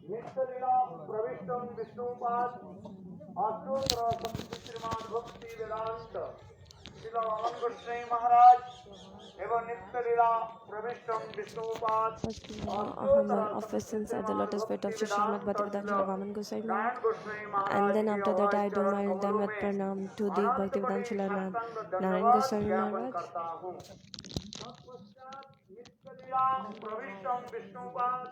नित्यलीला प्रविष्टं विष्णुपाद अष्टोत्तर श्रीमान भक्ति वेदांत श्रीला वामन गोस्वामी महाराज एवं नित्यलीला प्रविष्टं Vishnupad offerings at the lotus feet of Srimad Bhaktivedanta Vaman Goswami Maharaj. And then after that I do my Dandavat Pranam to the Bhaktivedanta Narayan Goswami Maharaj. प्रविष्टं Vishnupad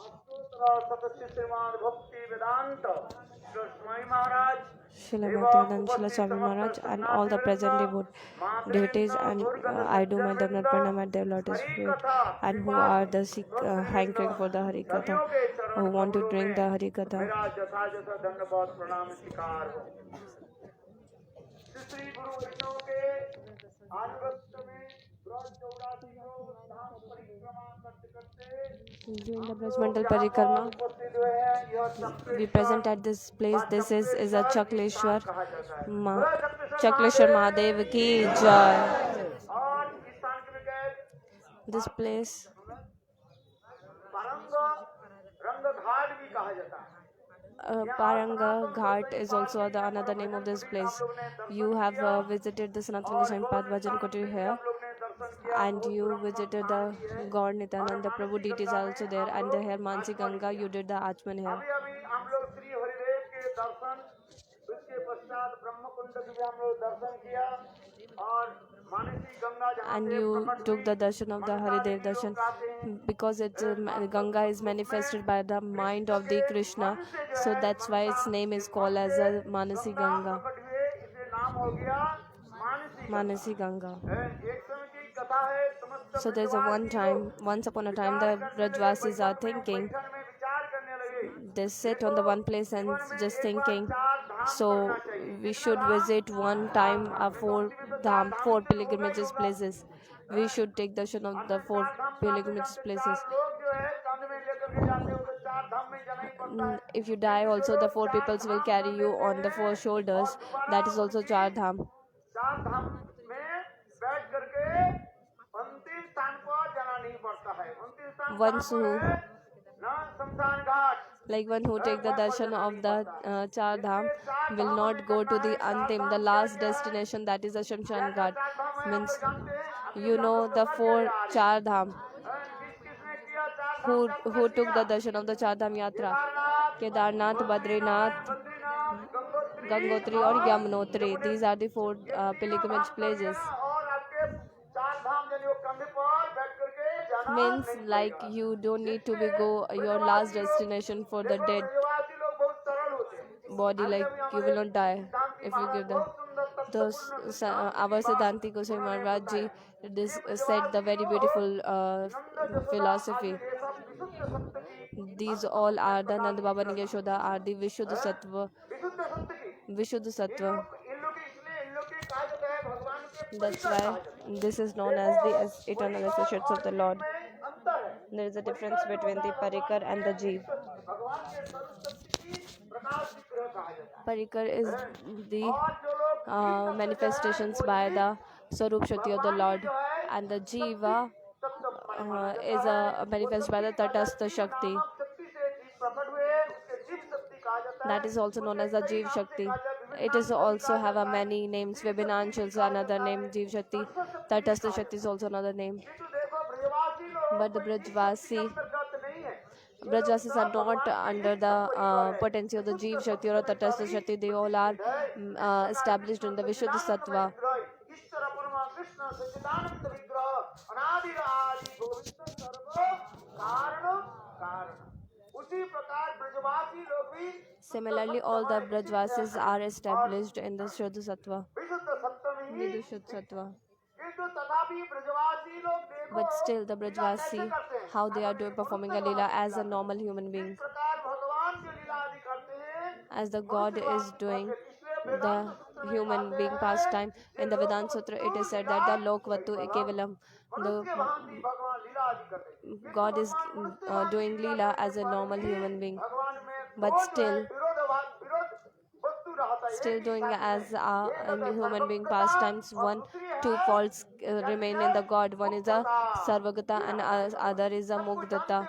अष्टोत्तर श्रीमान भक्ति वेदांत गोस्वामी महाराज Srila Bhaktivedanta Srila Swami Maharaj and all the present deities, and I do my Dandavat Pranam at their lotus feet, and who are the hankering for the Hari Katha, who want to drink the Hari Katha. During the Brajmandal Parikrama, we present at this place. This is a Chakleshwar Mahadev ki Jai. This place Paranga Ghat is also another name of this place. You have visited the Sanatana Goswami Pad Bhajan Kutir here, and you visited the Gaur Nityananda Prabhu deities are also there, and the here Mansi Ganga, you did the Achman here. And you took the darshan of the Haridev darshan, because Ganga is manifested by the mind of the Krishna, so that's why its name is called as a Manasi Ganga. Manasi Ganga. So there's once upon a time, the Brajvasis are thinking. They sit on the one place and just thinking, so we should visit one time four pilgrimages places. We should take darshan of the 4 pilgrimage places. If you die also, the 4 peoples will carry you on the 4 shoulders. That is also Char Dham. One who take the darshan of the Char Dham will not go to the Antim, the last destination, that is the Shamshan Ghat. Means, you know the 4 Char Dham. Who took the darshan of the Char Dham Yatra? Kedarnath, Badrinath, Gangotri or Yamunotri. These are the 4 pilgrimage places. Means like you don't need to go your last destination for the dead body, like you will not die if you give them. Our Siddhanti Goswami Maharaj Ji said the very beautiful philosophy. These all are the Nanda Baba and Yashoda are the Vishuddha Sattva. That's why this is known as the eternal associates of the Lord. There is a difference between the Parikar and the Jeev. Parikar is the manifestations by the Sarup Shakti of the Lord, and the Jiva is manifested by the Tatastha Shakti. That is also known as the Jeev Shakti. It is also have many names. Vibhinanshal is another name. Jeev Shakti. Tatastha Shakti is also another name. But the Brajvasis are not under the potency of the Jeev Shakti or Tatastha Shakti. They all are established in the Vishuddha Sattva. Similarly, all the Brajvasis are established in the Shuddha Sattva. But still, the Brajvasi, how they are performing a Leela as a normal human being. As the God is doing the human being pastime. In the Vedanta Sutra, it is said that the Lokvatu Kevalam, the God is doing Leela as a normal human being. But still doing as a human being pastimes, 2 faults remain in the God. One is a Sarvagata and other is a Mugdata.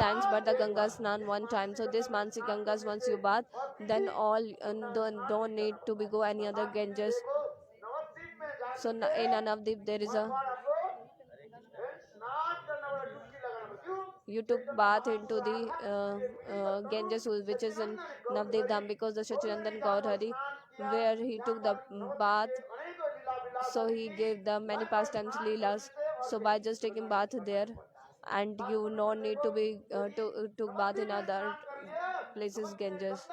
times, but the Ganga Snan one time. So this Mansi Gangas, once you bath, then all don't need to be go any other Ganges. देखो नवद्वीप में So जाके in Navdeep there is a you took bath into the Ganges, which is in Navdev Dham, because the Sachidanand Gaur Hari, where he took the bath, so he gave the many pastimes leelas. So by just taking bath there, and you no need to be took bath in other places Ganges.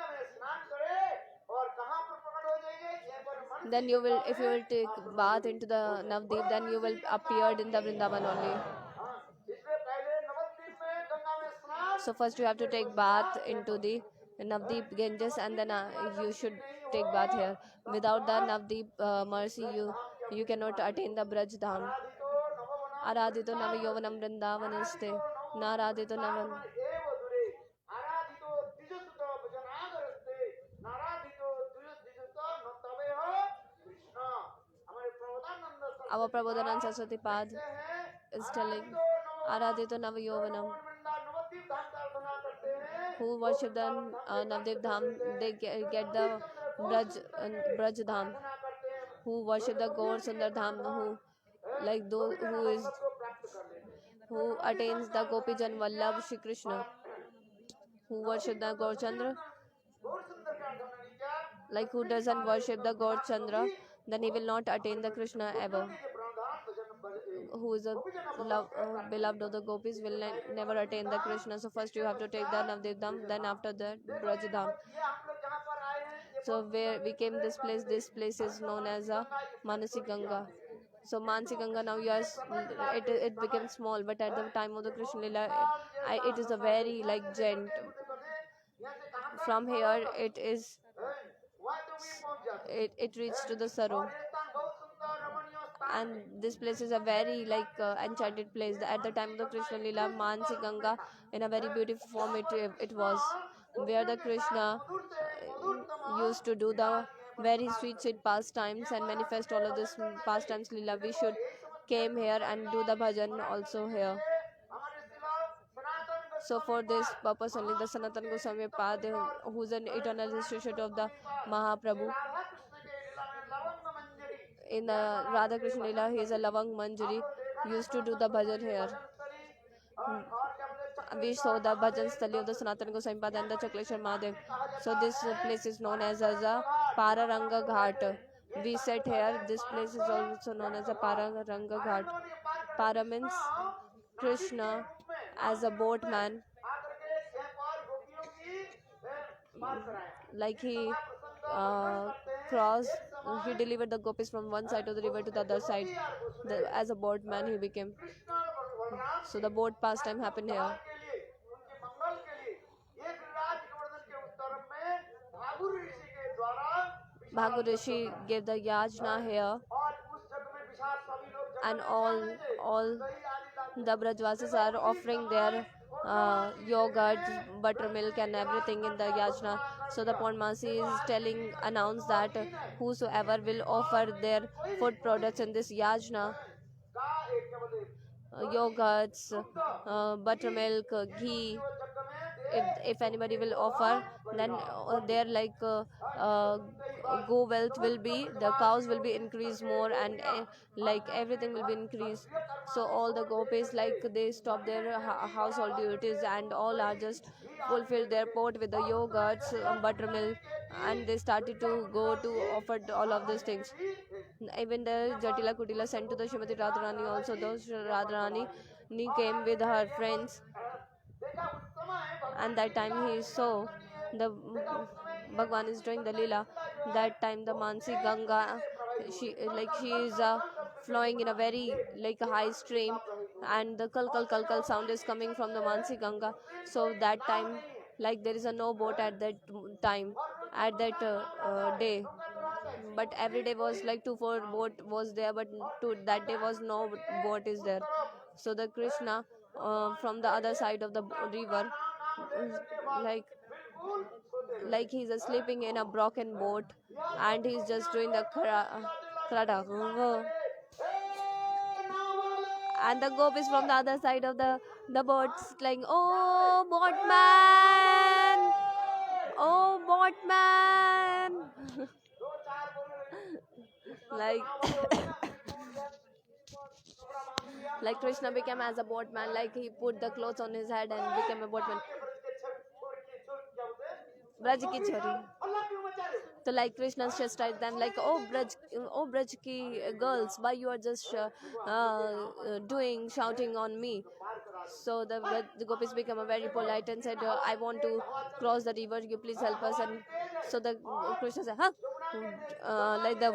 Then you will, if you will take bath into the Navdeep, then you will appeared in the Vrindavan only. So first you have to take bath into the Navdeep Ganges, and then you should take bath here. Without the Navdeep mercy, you cannot attain the Braj Dham. Aradhito Nava Yovanam Vrindavanaste, Naradhito Navan. Our Prabodhanand Saraswati Pad is telling Aradhito Nava Yovanam. Who worship the Navdev Dham, they get the Braj Dham. Who worship the Gaur Sundar Dham, who like those who attains the Gopijan Vallabh Shri Krishna, who worship the Gaur Chandra, like who doesn't worship the Gaur Chandra, then he will not attain the Krishna ever. Who is a beloved of the gopis will never attain the Krishna. So first you have to take the Navdev Dham, then after that Braj Dham. So where we came this place is known as a Manasi Ganga. So Manasi Ganga now, yes, it became small, but at the time of the Krishna Lila, it is a very like gent. From here it reached to the Saru, and this place is a very like enchanted place. At the time of the Krishna Lila, Manasi Ganga in a very beautiful form it was, where the Krishna used to do the very sweet pastimes and manifest all of this pastimes Lila. We should came here and do the bhajan also here. So for this purpose only, the Sanatana Goswami Pad, who's an eternal associate of the Mahaprabhu, in the Radha Krishna Lila, he is a Lavang Manjari, used to do the bhajan here. We saw the bhajan stali of the Sanatana Goswami Pad and the Chakleshwar Mahadev. So this place is known as a Pararanga Ghat. We said here, this place is also known as a Pararanga Ghat. Para means Krishna as a boatman, like he crossed, he delivered the gopis from one side of the river to the other side. As a boatman he became. So the boat pastime happened here. Bhagu Rishi gave the yajna here, and all the Brajvasis are offering their yogurt, buttermilk and everything in the yajna. So the Purnamasi is announce that whosoever will offer their food products in this yajna, yogurts, buttermilk, ghee, if anybody will offer, then their like go wealth will be, the cows will be increased more, and like everything will be increased. So all the gopis, like they stop their household duties and all are just fulfill their pot with the yogurts, buttermilk, and they started to go to offer all of these things. Even the Jatila Kutila sent to the Srimati Radharani also. Those Radharani came with her friends, and that time he saw the Bhagwan is doing the Leela. That time the Mansi Ganga, she is flowing in a very like a high stream, and the kal sound is coming from the Mansi Ganga. So that time, like there is a no boat at that time, at that day, but every day was like 2-4 boat was there, but that day was no boat is there. So the Krishna from the other side of the river, like he's sleeping in a broken boat, and he's just doing the krata, and the gopis from the other side of the boat like, oh boatman, oh boatman. like Like Krishna became as a boatman, like he put the clothes on his head and became a boatman. Braj की छोरी. So like Krishna chastised them like, oh Braj ki girls, why you are just doing shouting on me? So the gopis became very polite and said, I want to cross the river, you please help us. And so the Krishna said, huh? Like the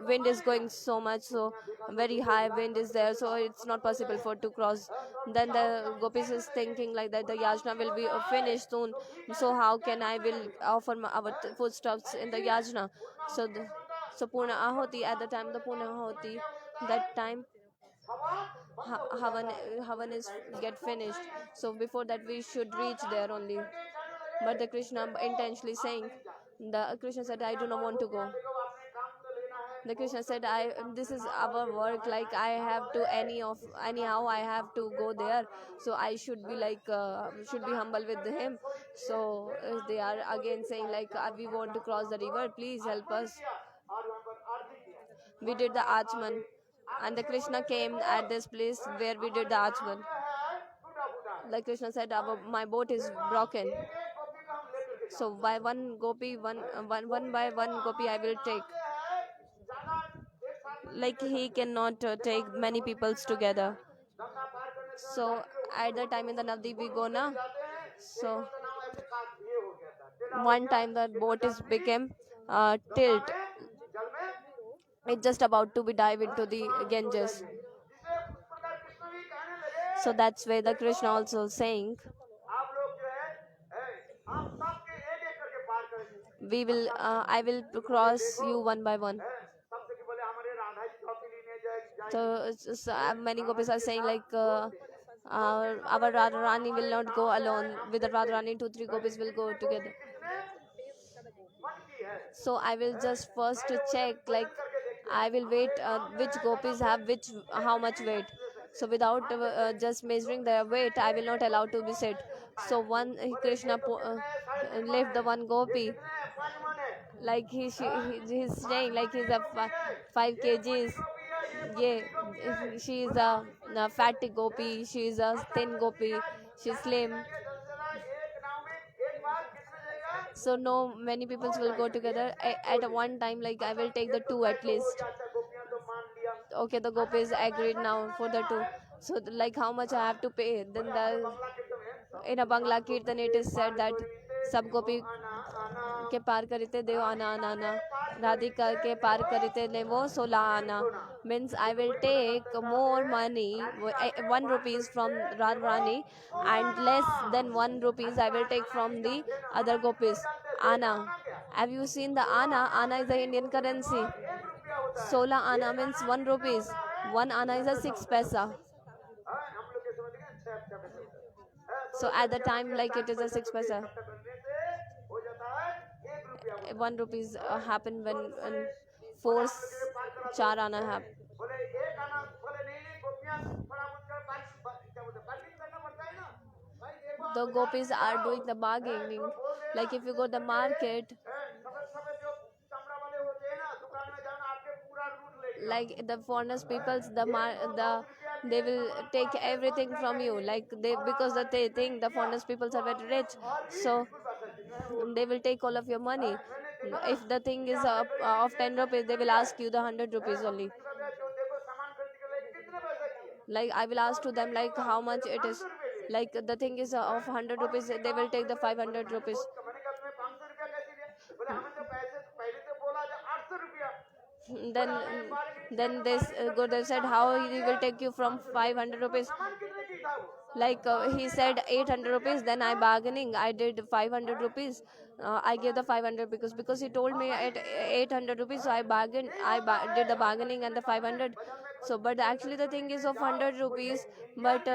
wind is going so much, so very high wind is there, so it's not possible for to cross. Then the gopis is thinking like that the yajna will be finished soon, so how can I will offer our foodstuffs in the yajna? So so Purna Ahoti, at the time the Purna Ahoti, that time Havan is get finished, so before that we should reach there only. But the Krishna intentionally saying, the Krishna said, I do not want to go. The Krishna said, this is our work, like I have to anyhow I have to go there, so I should be like should be humble with him. So they are again saying like, we want to cross the river, please help us. We did the Achman, and the Krishna came at this place where we did the Achman. Like Krishna said, my boat is broken, so by one gopi, one by one gopi I will take. Like he cannot take many peoples together. So at the time in the Navdeep we go na. So one time the boat is became tilt. It's just about to be dive into the Ganges. So that's where the Krishna also saying, we will I will cross you one by one. So many gopis are saying like our Radharani will not go alone. With the Radharani, 2-3 gopis will go together. So I will just first check, like I will wait which gopis have how much weight. So without just measuring their weight, I will not allow to be set. So one Krishna left the one gopi, like he's saying like he's a 5 kgs. Yeah, she is a fatty gopi, she is a thin gopi, she's slim. So no many people will go together at one time, like I will take the 2 at least. Okay, the gopis agreed now for the 2. So like how much I have to pay? Then the in a Bangla Kirtan it is said that sab gopi के पार करते देव आना आना आना राधिका के पार करते देवो 16 आना. Means I will take more money, 1 rupees from Radharani, and less than 1 rupees I will take from the other gopis. Ana, have you seen the ana? Ana is the Indian currency. 16 ana means 1 rupees. 1 ana is a 6 paisa. So at the time, like it is a 6 paisa. 1 rupees happened when 4 4 ana happened. The gopis are doing the bargaining. Like if you go to the market, like the foreigners peoples, they will take everything from you, like because they think the foreigners peoples are very rich, so they will take all of your money. If the thing is of 10 rupees, they will ask you the 100 rupees only. Like I will ask to them like how much it is. Like the thing is of 100 rupees, they will take the 500 rupees. Then this Gurudev said, how he will take you from 500 rupees? Like he said 800 rupees, then I bargaining, I did 500 rupees. I gave the 500 because he told me at 800 rupees, so I bargained, did the bargaining and the 500. So but actually the thing is of 100 rupees, but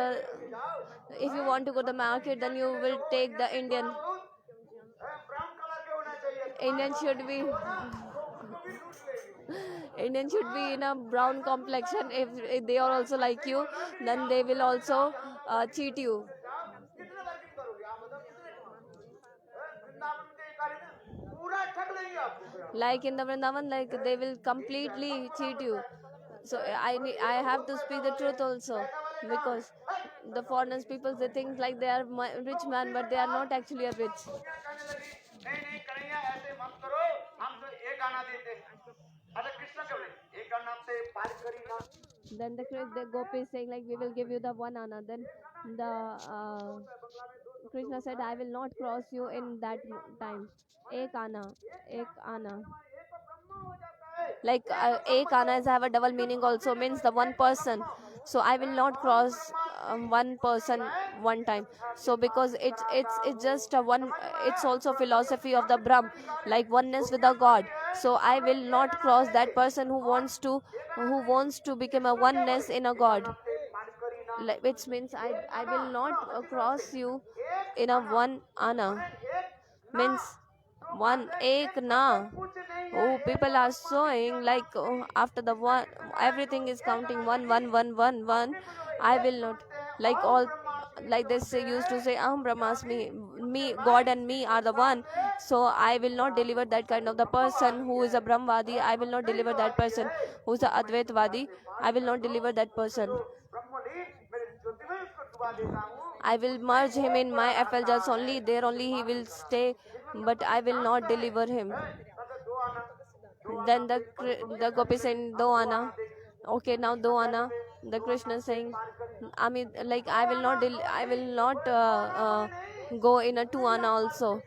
if you want to go to the market, then you will take the Indian should be Indian should be in a brown complexion. If they are also like you, then they will also cheat you. Like in the Vrindavan, like they will completely cheat you. So I have to speak the truth also, because the foreigners people, they think like they are rich man, but they are not actually a rich. गोपियां कहने लगी नहीं नहीं कन्हैया ऐसे मत करो, हम तो एक आना देते हैं। अच्छा कृष्ण कह रहे एक आना से पार करी ना। Then the gopi is saying like, we will give you the 1 anna. Then the Krishna said, I will not cross you in that time. Ek anna, ek anna. ये तो ब्रह्मा हो जाता है। Like ek anna is have a double meaning also, means the one person. So I will not cross one person one time. So because it's just a one, it's also philosophy of the Brahm, like oneness with the God. So I will not cross that person who wants to become a oneness in a God. पार करी ना। Like, which means I will not cross you in a 1 anna, means one ek na. कुछ नहीं Oh, people are showing like, after the one, everything is counting one, one, one, one, one. I will not, like all, like they say, used to say, Aham Brahmasmi, me, God and me are the one. So I will not deliver that kind of the person who is a Brahmvadi. I will not deliver that person who is a Advaitvadi. I will not deliver that person. ब्रह्मलीन मेरे ज्योति में उसको डुबा देता हूँ। I will merge him in my effulgence only. There only he will stay, but I will not deliver him. अगर दो आना Then the gopi saying, do anna. Okay, now do anna. The Krishna saying, I mean, like I will not go in a 2 anna also.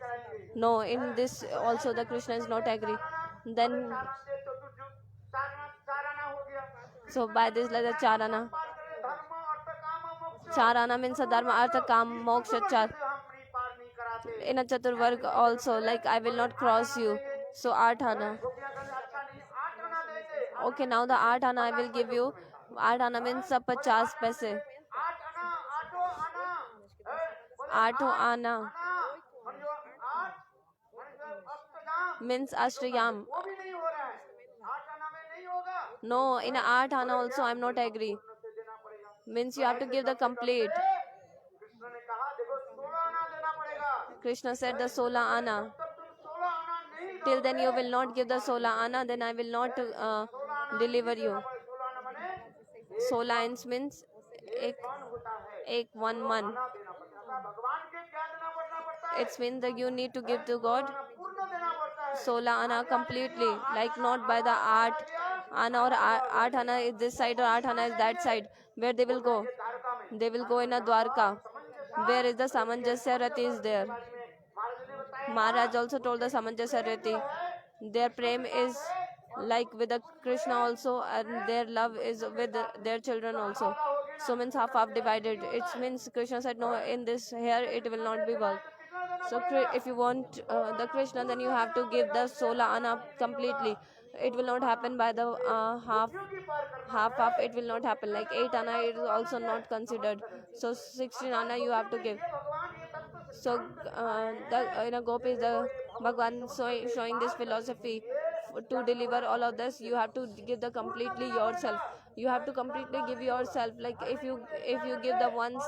No, in this also the Krishna is not agree. Then तो तू जो चार आना हो गया। so by this like the 4 anna. पार करे धर्म अर्थ काम मोक्ष। 4 anna means a dharma, artha, kam, moksha, 4. हम नहीं पार नहीं कराते। In a chaturvarg also, like I will not cross you. So 8 anna. गोपियां कहने अच्छा नहीं 8 आना देंगे। Okay, now the 8 anna I will give you. 8 anna means a 50 paise. 8 आना आठों आना। 8 anna समझो 8 अष्टजाम means ashriyam. वो भी नहीं हो रहा है। 8 आना में नहीं होगा। No, in a 8 anna also I am not agree. से देना पड़ेगा। Means you have to give the complete. Krishna ने कहा देखो 16 आना देना पड़ेगा। Krishna said the 16 anna. तब तुम 16 आना नहीं Till then you will not give the 16 anna, then I will not deliver you. 16 आना बने 16 ants means ek, कौन होता है? ek 1 man. आना देना पड़ता है। भगवान के क्या देना पड़ता है? It means that you need to give to God पूर्ण देना पड़ता है। 16 anna completely, like not by the 8 anna or 8 anna is this side or 8 anna is that side. Where they will go? Dwarka में They will go in a Dwarka. Where is the Samanjasya Rati is there. महाराज ने बताया Maharaj also told the Samanjasya Rati. Their prem is like with the Krishna also, and their love is with their children also. So means half divided. It means Krishna said no, in this here it will not be work. So if you want the Krishna, then you have to give the 16 anna completely. It will not happen by the half. It will not happen. Like 8 anna it is also not considered. So 16 anna you have to give. So in a gopi the Bhagwan showing this philosophy. To deliver all of this, you have to give the completely yourself. You have to completely give yourself. Like if you give the ones,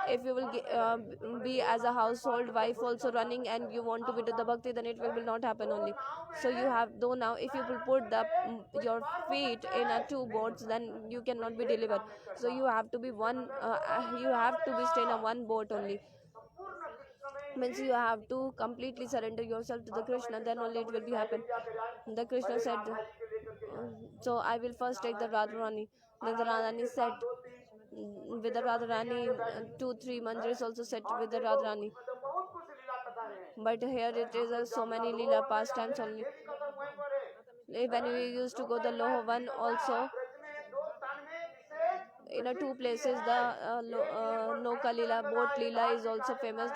if you will be as a household wife also running and you want to be to the bhakti, then it will not happen only. So you have, though now if you will put the your feet in a 2 boats, then you cannot be delivered. So you have to be one. You have to be stay in a 1 boat only. Means you have to completely surrender yourself to the Krishna, then only it will be happen. The Krishna said, so I will first take the Radharani. Then the Radharani said, with the Radharani, 2-3 mandirs also set with the Radharani. बहुत कुछ लीला कथा है। But here it is so many Leela pastimes only. ये कथा वहीं पर है। When we used to go the Lohavan also, Braj में 2 स्थान में विशेष in a 2 places the Nauka Leela, boat Leela is also famous.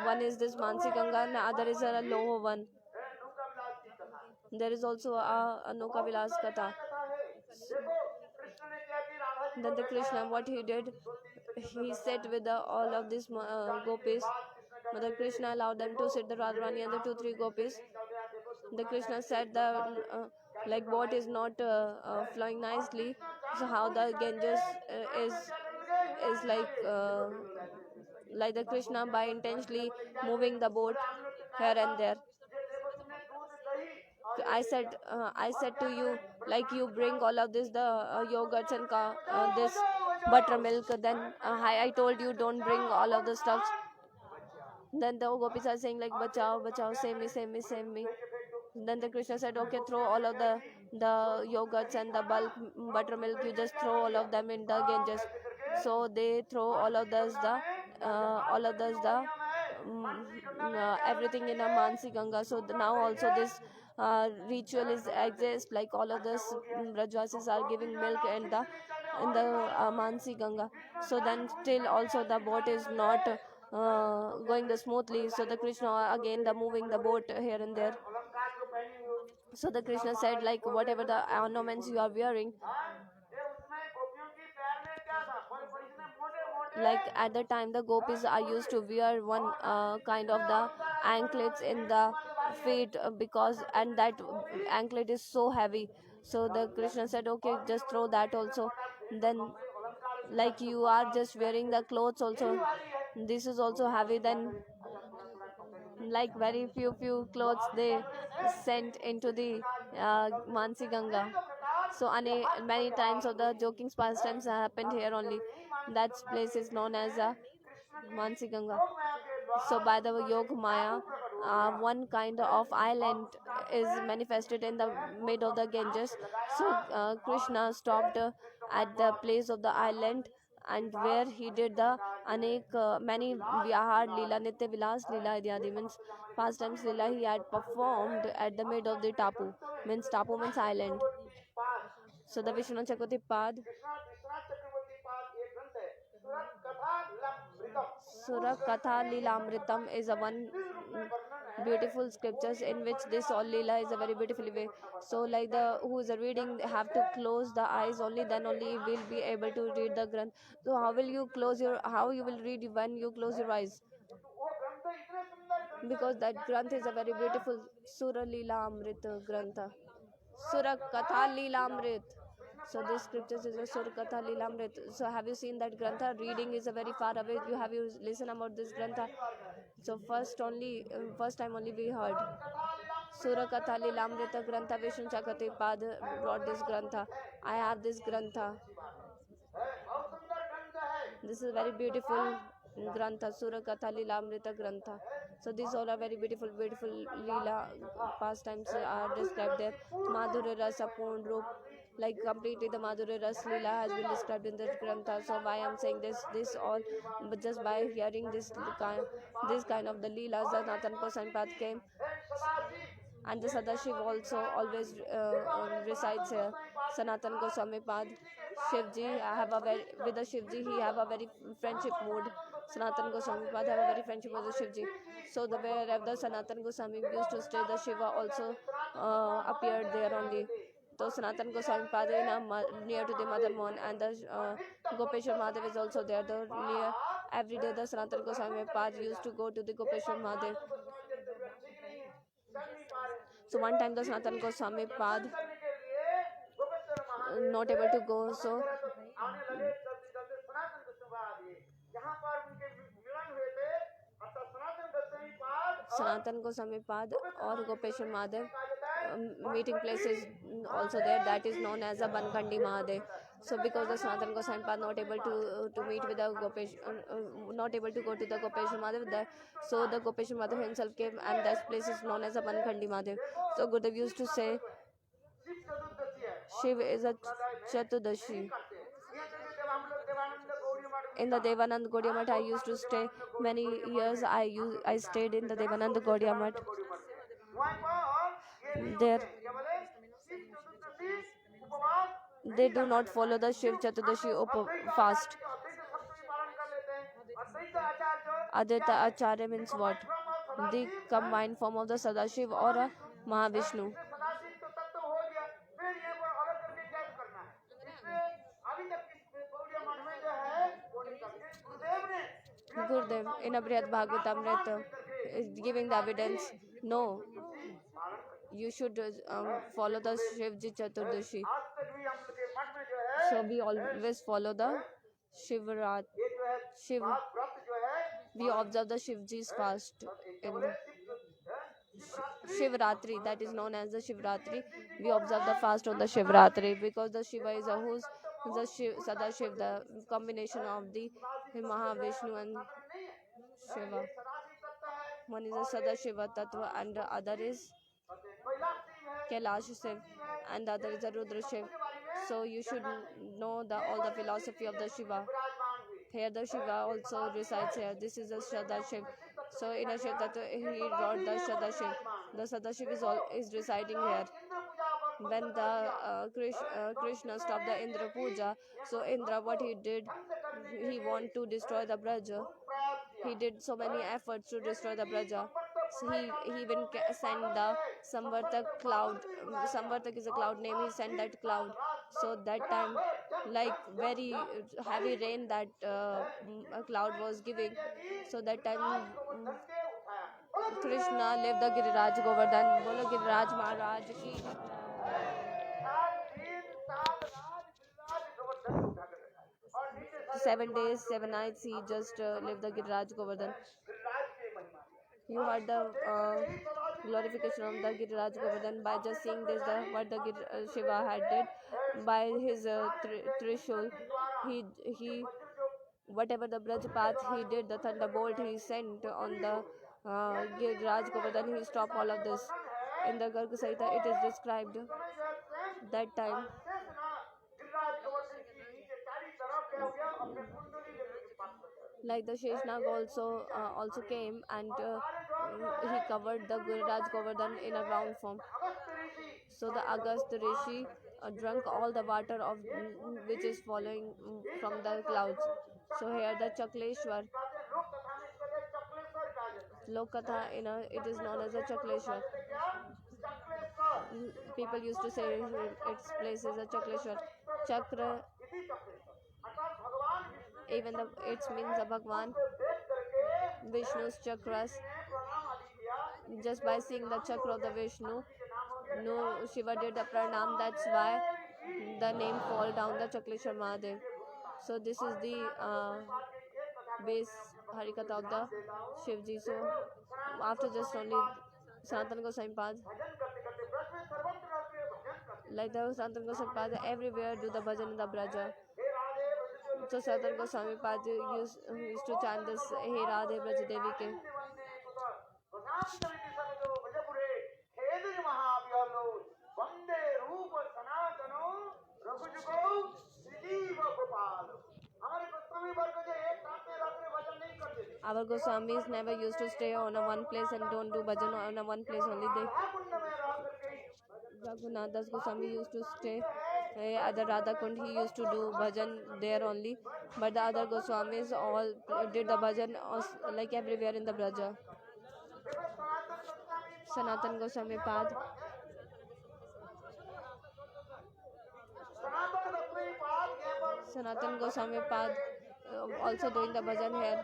One is this Mansi Ganga and the other is a Lohavan. नौका विलास की कथा। There is also a Nauka Vilas Katha. कथा है। देखो कृष्ण ने क्या की Radha ji Then the Krishna, what he did, he sat with all of these gopis. Mother Krishna allowed them to sit the Radharani and the 2-3 gopis. The Krishna said the like boat is not flowing nicely. So how the Ganges is like the Krishna by intentionally moving the boat here and there. ये देखो तुमने दूध दही I said to you, like you bring all of this, the yogurts and this buttermilk. Then I told you don't bring all of the stuffs. Then the gopis are saying like, bachao, bachao, save me, save me, save me. Then the Krishna said, okay, throw all of the yogurts and the bulk buttermilk. You just throw all of them in the Ganges. So they throw all of this the everything in a Mansi Ganga. So now also this ritual is exists, like all of this Rajvasis are giving milk and the in the Mansi Ganga. So then still also the boat is not going the smoothly. So the Krishna again the moving the boat here and there. So the Krishna said like whatever the ornaments you are wearing, like at the time the gopis are used to wear one kind of the anklets in the feet because and that anklet is so heavy. So the Krishna said okay, just throw that also. Then like you are just wearing the clothes also, this is also heavy. Then like very few clothes they sent into the Mansi Ganga. So many times of the joking pastimes happened here only. That place is known as Mansi Ganga. So by the Yoga Maya, one kind of island is manifested in the mid of the Ganges. So Krishna stopped at the place of the island, and where he did the many Vihar Leela, Nitya Vilas Leela Idyadi means pastimes Leela he had performed at the mid of the Tapu. Means Tapu means island. So the Vishwanath Chakravarti Pad, Sura Katha Lilamritam is a one beautiful scriptures in which this all Leela is a very beautiful way. So like the who is reading have to close the eyes, only then only will be able to read the Granth. So how you will read when you close your eyes? Because that Granth is a very beautiful Sura Leela Amrit Grantha. Sura Katha Leelamrit. So this scriptures is a Sura Katha Leelamrit. So have you seen that Grantha? Reading is a very far away. Have you listened about this Grantha? So first time only we heard. Sura Katha Leelamrita Grantha Vishnu Chakati Pad brought this Grantha. I have this Grantha. This is very beautiful Grantha, Sura Katha Leelamrita Grantha. So these all are very beautiful Leela pastimes are described there. Madhurya Rasa Purn Roop, like completely the Madhurya Ras Leela has been described in this Grantha. So why I'm saying this all, but just by hearing this kind of the Leelas, the Nathan Kosan path came. And the Sadashiv also always resides here. Sanatan Goswami Pad. Shivji, with the Shivji, he have a very friendship mood. Sanatan Goswami Pad have a very friendship with the Shivji. So the wherever the Sanatan Goswami used to stay, the Shiva also appeared there only. So Sanatan Goswami Pad near to the Madan Mohan, and the Gopeshwar Mahadev is also there. The near every day the Sanatan Goswami Pad used to go to the Gopeshwar Mahadev. So one time the Sanatan Goswami Pad not able to go, so Sanatan Goswami Pad or Gopeshwar Mahadev meeting place is also there, that is known as a Bankandi Mahadev. So because the Sanatan Goswami Pad not able to meet with the Gopesh, not able to go to the Gopeshwar Mahadev there, so the Gopeshwar Mahadev himself came, and that place is known as a Bankandi Mahadev. So Gurudev used to say Shiv is a Chatudashi. In the Devanand Gaudiya Math I used to stay many years. I stayed in the Devanand Gaudiya Math. There they do not follow the Shiv Chatudashi fast. Advaita Acharya means what? The combined form of the Sadashiv or a Mahavishnu. Gurudev in a Brihad Bhagavatamrita is giving the evidence. No, you should follow the Shivji Chaturdashi. So we always follow the Shivrat. We observe the Shivji's fast in the Shivratri, that is known as the Shivratri. We observe the fast on the Shivratri because the Shiva is a who's the Sadashiv, the combination of the Mahavishnu and Shiva. One is the Sadashiva Tattva and the other is Kailash Shiv and the other is the Rudra Shiv. So you should know all the philosophy of the Shiva. Here the Shiva also resides here. This is the Sadashiv. So in a Shiv Tattva he wrote the Sadashiv. The Sadashiv is residing here. When the Krishna stopped the Indra Puja, so Indra what he did, he wanted to destroy the Braja. He did so many efforts to destroy the Braja. So he even sent the Samvartak cloud. Samvartak is a cloud name. He sent that cloud. So that time, like very heavy rain that a cloud was giving. So that time Krishna left the Giriraj Govardhan. Bolo Giriraj Maharaj ki. 7 days, 7 nights he just lived the Giriraj Govardhan. You heard the glorification of the Giriraj Govardhan by just seeing this, what the Shiva had did by his Trishul. He whatever the Braj path he did, the thunderbolt he sent on the Giriraj Govardhan, he stopped all of this. In the Garga Samhita it is described that time. Like the Sheshnag also came and he covered the Giriraj Govardhan in a round form. So the Agast Rishi drank all the water of which is following from the clouds. So here the Chakleshwar, Lokatha, it is known as a Chakleshwar. People used to say its place is a Chakleshwar. Chakra, even it means a Bhagwan, Vishnu's chakras. Just by seeing the chakra of the Vishnu, no, Shiva did the pranam. That's why the name fall down the Chakleshwar Mahadev. So this is the base Harikatha of the Shivji. So after just only Sanatana Goswami Pad, like the Sanatana Goswami Pad, everywhere do the bhajan in the Braja. So Sanatana Goswami Pad used to chant this Hey Radhe Braj Devi Ke. Our Goswamis never used to stay on a one place and don't do bhajan on a one place only. Raghunath Das Goswami used to stay at the Radha Kund. He used to do bhajan there only. But the other Goswamis all did the bhajan like everywhere in the Braja. Sanatan Goswami Pad. Sanatan Goswami Pad also doing the bhajan here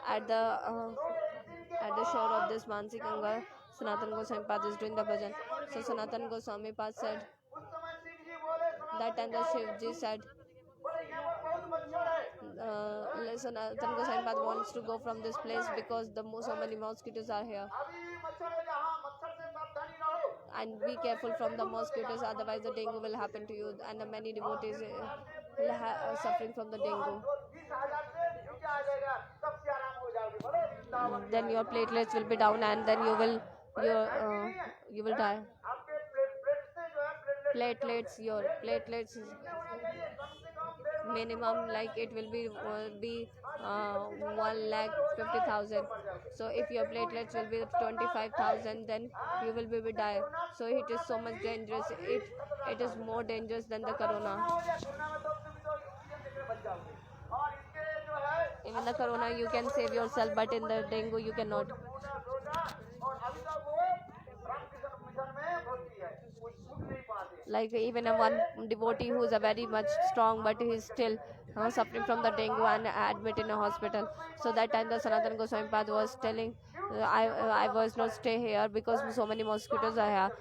at the shore of this Mansi Ganga. Sanatan Goswami Pad is doing the bhajan. So Sanatan Goswami Pad said that time the Shivji said Sanatan Goswami Pad wants to go from this place because so many mosquitoes are here. And be careful from the mosquitoes, otherwise the dengue will happen to you, and many devotees will suffering from the dengue. Then your platelets will be down, and then you will die. Your platelets minimum, like it will be 1,50,000. So if your platelets will be 25,000, then you will be die. So it is so much dangerous. It is more dangerous than the corona. Even the corona you can save yourself, but in the dengue you cannot. Like even one devotee who is a very much strong, but he is still suffering from the dengue and admitted in a hospital. So that time the Sanatana Goswami Pad was telling, I was not stay here because so many mosquitoes are here.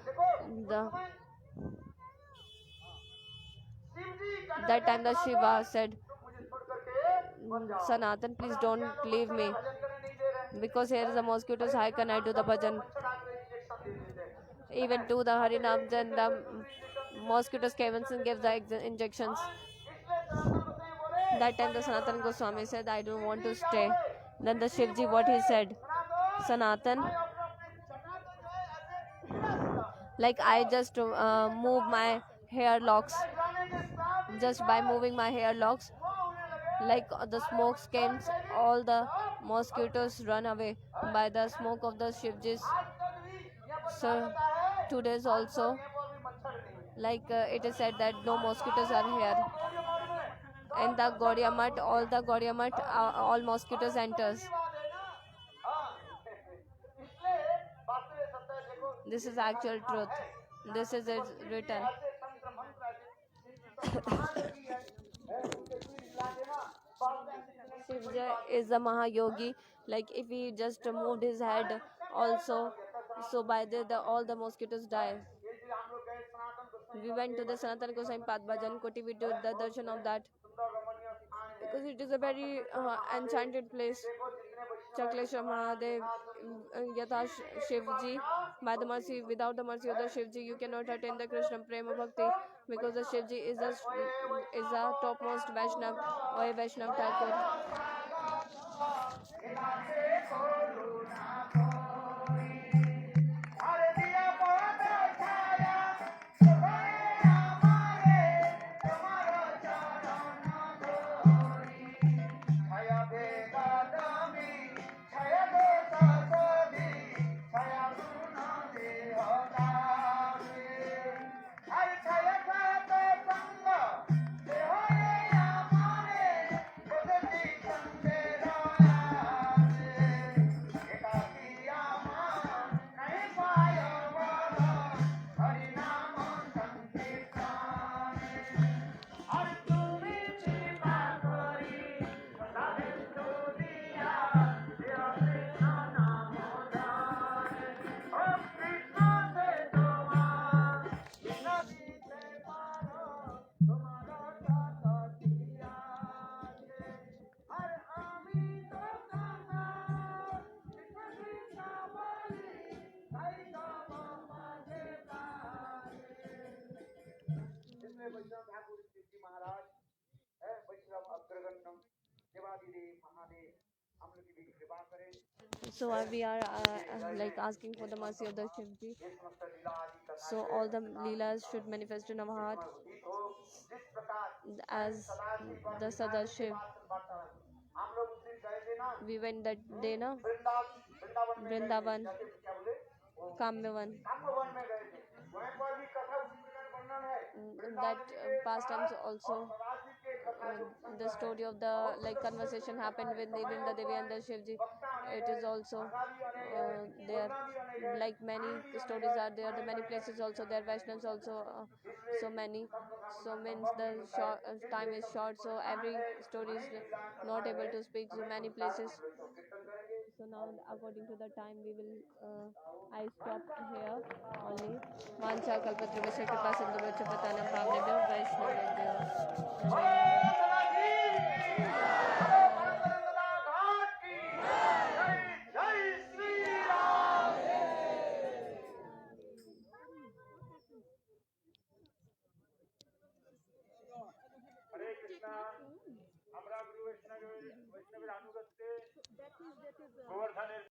That time the Shiva said, Sanatan, please don't leave me. Because here the mosquitoes, how can I do the bhajan? Injection दे देते हैं Even to the Harinam, then the mosquitoes came and gave the injections. इसलिए सनातन गोसाई बोले That time the Sanatan Goswami said, I don't want to stay. Then the Shivji, what he said, Sanatan, अपने अपने सनातन जो है ऐसे सीधा सीधा like I just move my hair locks, जाने के साथ ही just by moving my hair locks, वो उन्हें लगे like the smoke came, all the mosquitoes run away by the smoke of the Shivjis. आज तक भी यहाँ पर So कहा जाता है today's also, यहाँ पर भी मच्छर नहीं है like it is said that no mosquitoes are here. Gauri Math में In the Gaudiya Math, all the Gaudiya Math, all mosquitoes enters. की बात है ना हाँ इसलिए वास्तव में सत्य है, देखो This is actual truth. This is it written. ऐसे तंत्र मंत्र ऐसे महायोगी है उनके पीर हिला देना बाद में ऐसे Shivja is a Mahayogi. Like if he just moved his head also, so by the all the mosquitoes die. ये जो हम लोग गए सनातन गोसाई We went to the Sanatan Goswami Path Bhajan Koti. We did the darshan of that सुंदर रमणीय स्थान है because it is a very enchanted place. देखो जितने वैष्णव Chakleshwar Mahadev, Yatha Shivji, by the mercy, without the mercy of the Shivji, you cannot attain the Krishna Prema Bhakti because the Shivji is the topmost Vaishnav or Vaishnav Thakur. अरे दिया बहुत छाया सुबह हमारे तुम्हारा चरण धोरी छाया भेदा दमी छाया देता सोदी छाया सुना दे होतावे अरे छाया खाते संग दे होए हमारे बदती संगे रोयावे एकाकिया मान नहीं पायो बोलो हरि नाम संकीर्तन हरि तुम्ही कृपा करी सदा तो दिया देव कृष्ण नाम दान ओ कृष्ण से तुम्हार नदी से पारो तुम्हारा दाता दिया हर आमी तो काना कृष्ण कृष्ण बोली हरि नाम माजे इसमें वैष्णव ठाकुर जी महाराज है वैष्णव अग्रगण्य देवादिदेव महादेव हम लोग की भी कृपा करें So we are like asking for the mercy of the Shivji. ये समस्त लीला आदि करना So all the leelas should manifest in our heart ठीक हो जिस प्रकार as the Sadashiv. हम लोग उस दिन गए थे ना We went that day, na? Vrindavan में Vrindavan, गए थे। क्या बोले वो Kamyavan. काम्यवन में गए थे वहाँ पर भी कथा उसी प्रकार वर्णन है That pastimes also. सदाशिव के कथा जो The story of the like conversation happened with even the Devi and the Shivji. It is also there. Like many stories are there. The many places also there. Vaishnavas also so many. So means the time is short. So every story is not able to speak to many places. So now according to the time we will I stopped here only. Vancha kalpatrivasya kripa sindhu vachcha patanam bhavnebhyo Vaishnavebhyo. Sadashiv